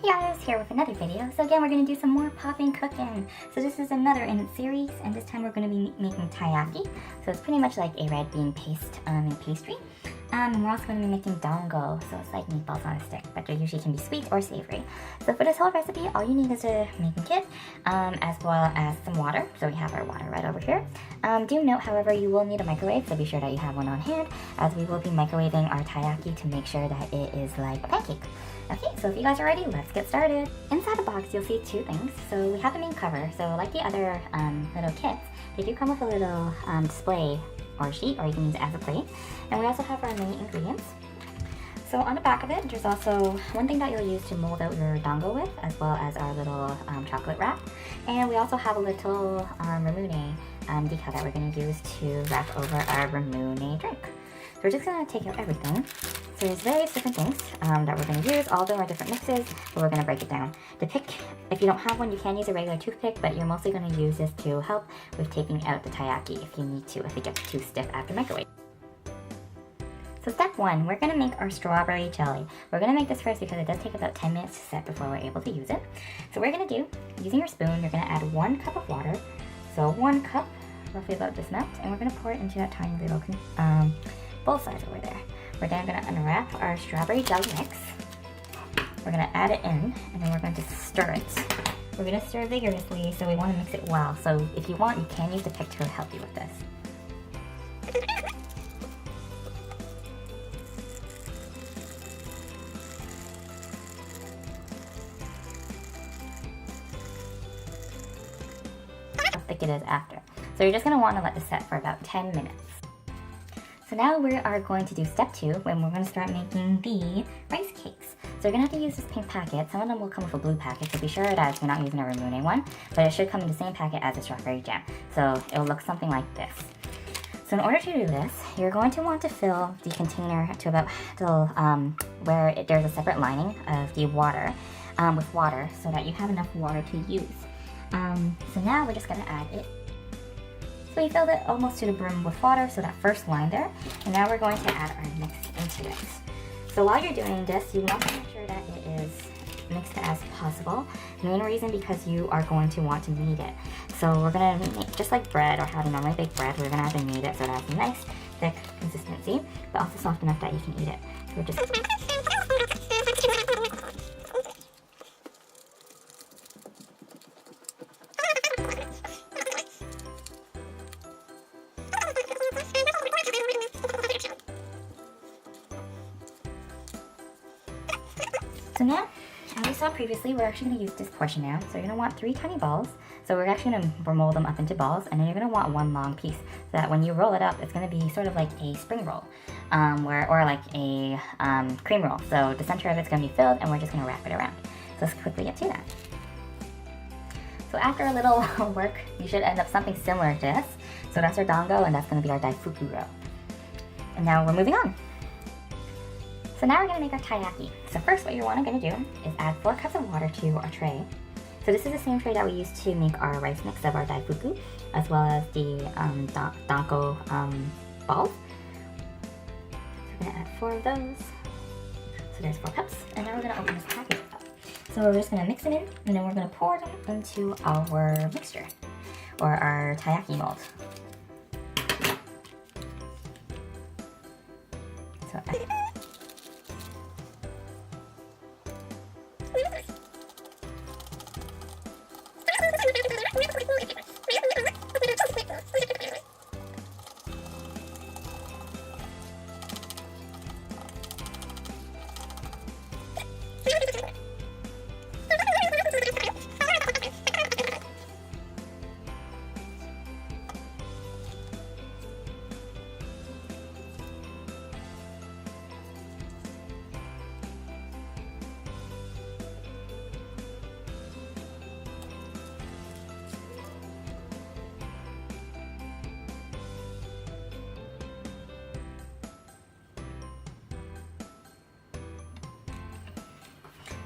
guys, here with another video. So again, we're going to do some more Popin Cookin. So this is another in its series, and this time we're going to be making taiyaki. So it's pretty much like a red bean paste and pastry. And we're also going to be making dango, so it's like meatballs on a stick, but they usually can be sweet or savory. So for this whole recipe, all you need is a making kit, as well as some water. So we have our water right over here. Do note, however, you will need a microwave, so be sure that you have one on hand, as we will be microwaving our taiyaki to make sure that it is like a pancake. Okay, so if you guys are ready, let's get started. Inside the box, you'll see two things. So we have the main cover. So like the other little kits, they do come with a little display or sheet, or you can use it as a plate. And we also have our main ingredients. So on the back of it, there's also one thing that you'll use to mold out your dango with, as well as our little chocolate wrap. And we also have a little ramune decal that we're going to use to wrap over our ramune drink. So we're just going to take out everything. So there's various different things that we're going to use. All of them are different mixes, but we're going to break it down. The pick, if you don't have one, you can use a regular toothpick, but you're mostly going to use this to help with taking out the taiyaki if you need to, if it gets too stiff after microwave. So step one, we're going to make our strawberry jelly. We're going to make this first because it does take about 10 minutes to set before we're able to use it. So what we're going to do, using your spoon, you're going to add 1 cup of water. So 1 cup, roughly about this amount, and we're going to pour it into that tiny little bowl size over there. We're then going to unwrap our strawberry jelly mix. We're going to add it in, and then we're going to stir it. We're going to stir vigorously, so we want to mix it well. So if you want, you can use the pick to help you with this. How thick it is after. So you're just going to want to let this set for about 10 minutes. So now we are going to do step 2, when we're going to start making the rice cakes. So you're going to have to use this pink packet. Some of them will come with a blue packet, so be sure that you're not using a ramune one, but it should come in the same packet as the strawberry jam. So it'll look something like this. So in order to do this, you're going to want to fill the container to about where there's a separate lining of the water with water, so that you have enough water to use. So now we're just going to add it. So we filled it almost to the brim with water, so that first line there. And now we're going to add our mix into it. So while you're doing this, you want to make sure that it is mixed as possible. The main reason because you are going to want to knead it. So we're going to make, just like bread or how to normally bake bread, we're going to have to knead it so that it's a nice, thick consistency, but also soft enough that you can eat it. So we're just... So now, as we saw previously, we're actually going to use this portion now. So you're going to want 3 tiny balls. So we're actually going to mold them up into balls, and then you're going to want 1 long piece, so that when you roll it up, it's going to be sort of like a spring roll, or like a cream roll. So the center of it's going to be filled, and we're just going to wrap it around. So let's quickly get to that. So after a little work, you should end up something similar to this. So that's our dango, and that's going to be our daifuku roll. And now we're moving on. So now we're going to make our taiyaki. So first what you're going to do is add 4 cups of water to our tray. So this is the same tray that we used to make our rice mix of our daifuku, as well as the dango balls. So we're going to add 4 of those. So there's 4 cups. And now we're going to open this package up. So we're just going to mix it in, and then we're going to pour them into our mixture, or our taiyaki mold. So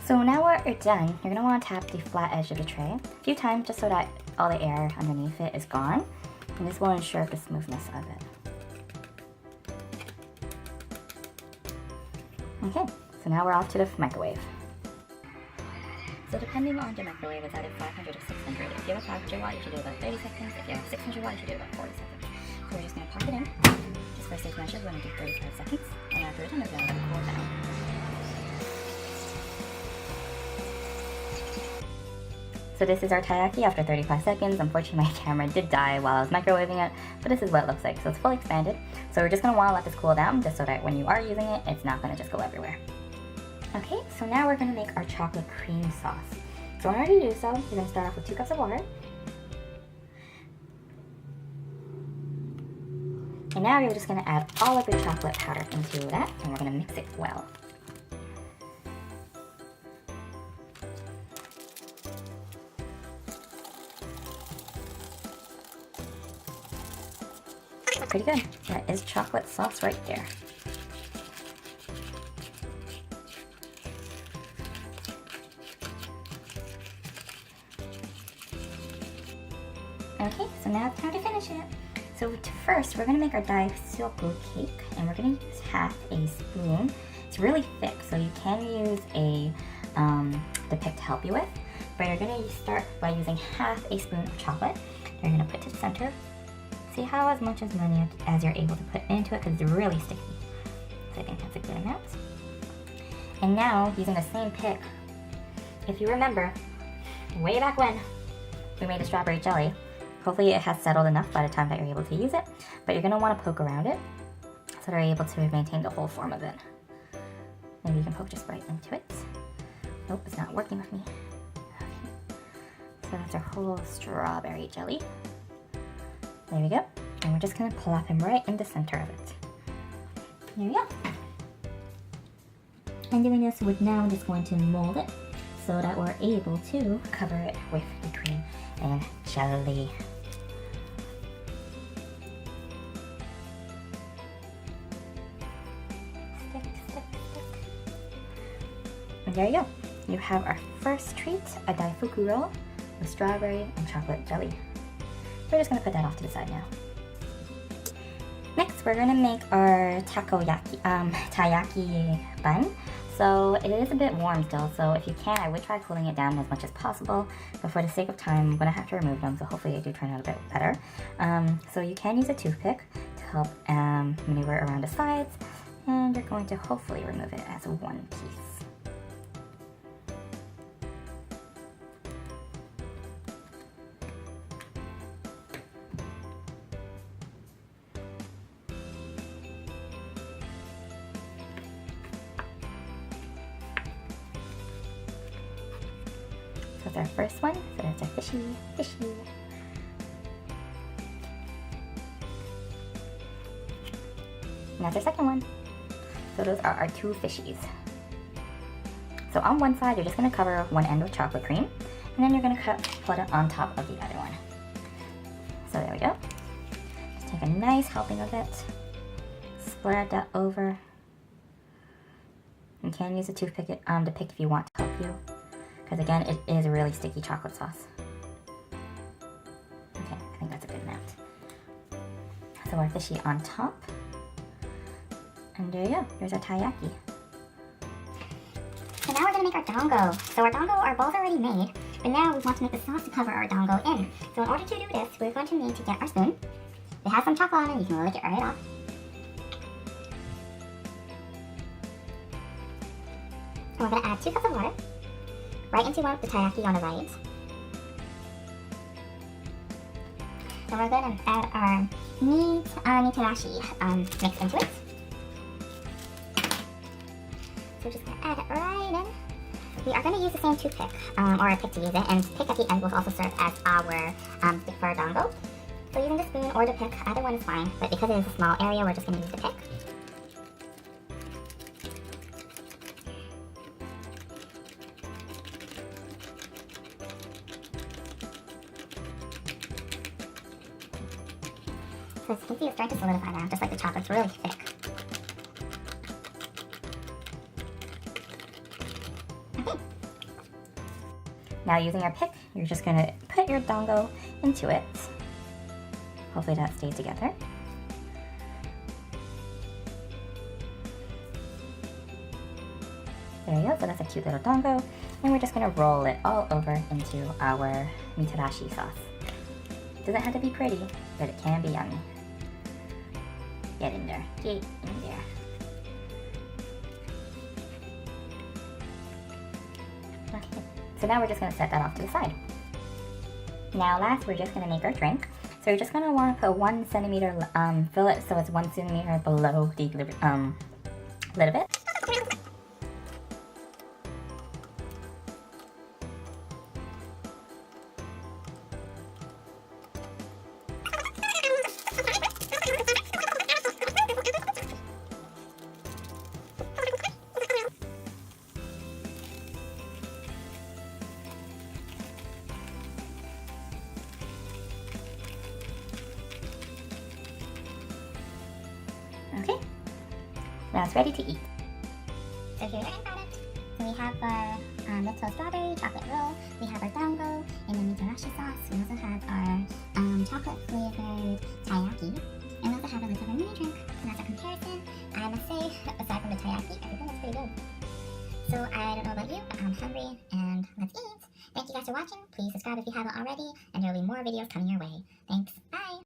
So now we're done, you're going to want to tap the flat edge of the tray a few times just so that all the air underneath it is gone. And this will ensure the smoothness of it. Okay, so now we're off to the microwave. So depending on your microwave, it's either 500 or 600. If you have a 500 watt, you should do about 30 seconds. If you have a 600 watt, you should do about 40 seconds. So we're just going to pop it in. Just for safe measure, we're going to do 35 seconds. And after we're done, we're going to let it cool down. So this is our taiyaki after 35 seconds. Unfortunately, my camera did die while I was microwaving it, but this is what it looks like. So it's fully expanded. So we're just going to want to let this cool down just so that when you are using it, it's not going to just go everywhere. Okay, so now we're going to make our chocolate cream sauce. So in order to do so, you're going to start off with 2 cups of water. And now you're just going to add all of your chocolate powder into that, and we're going to mix it well. Pretty good. That is chocolate sauce right there. Okay, so now it's time to finish it. So first, we're going to make our Daisuoku cake, and we're going to use half a spoon. It's really thick, so you can use the pick to help you with, but you're going to start by using half a spoon of chocolate. You're going to put to the center. See how as much as money as you're able to put into it, because it's really sticky. So I think that's a good amount. And now, using the same pick, if you remember, way back when we made the strawberry jelly, hopefully it has settled enough by the time that you're able to use it, but you're going to want to poke around it so that you're able to maintain the whole form of it. Maybe you can poke just right into it. Nope, it's not working with me. Okay. So that's our whole strawberry jelly. There we go. And we're just going to plop him right in the center of it. There we go. And doing this, we're now just going to mold it so that we're able to cover it with the cream and jelly. Stick, stick, stick. And there you go. You have our first treat, a daifuku roll with strawberry and chocolate jelly. We're just going to put that off to the side now. Next, we're going to make our taiyaki bun. So it is a bit warm still, so if you can, I would try cooling it down as much as possible. But for the sake of time, I'm going to have to remove them, so hopefully they do turn out a bit better. So you can use a toothpick to help maneuver around the sides, and you're going to hopefully remove it as one piece. So that's our first one, so that's our fishy. And that's our second one. So those are our 2 fishies. So on one side, you're just going to cover one end with chocolate cream, and then you're going to put it on top of the other one. So there we go. Just take a nice helping of it, spread that over. You can use a toothpick to pick if you want to help you. Because again, it is a really sticky chocolate sauce. Okay, I think that's a good amount. So our fishy on top. And there you go, there's our taiyaki. So now we're going to make our dango. So our ball's already made, but now we want to make the sauce to cover our dango in. So in order to do this, we're going to need to get our spoon. It has some chocolate on it, you can lick it right off. And we're going to add 2 cups of water. Right into the taiyaki on the right. So we're going to add our mitarashi mix into it. So we're just going to add it right in. We are going to use the same toothpick, or a pick to use it, and pick at the end will also serve as our stick for our dango. So using the spoon or the pick, either one is fine, but because it is a small area, we're just going to use the pick. So as you can see, it's starting to solidify now, just like the chocolate's really thick. Okay. Now using our pick, you're just going to put your dango into it. Hopefully that stays together. There you go, so that's a cute little dango. And we're just gonna roll it all over into our mitarashi sauce. Doesn't have to be pretty, but it can be yummy. Get in there, get in there. Okay, so now we're just gonna set that off to the side. Now last, we're just gonna make our drink. So you're just gonna wanna put 1 centimeter, fill it so it's 1 centimeter below the lid of it. Okay, now it's ready to eat. So here's our end product. So we have our little strawberry chocolate roll, we have our dango in the mitarashi sauce, we also have our chocolate flavored taiyaki, and we also have a little mini drink. And as a comparison, I must say, aside from the taiyaki, everything looks pretty good. So I don't know about you, but I'm hungry and let's eat. Thank you guys for watching. Please subscribe if you haven't already, and there will be more videos coming your way. Thanks, bye!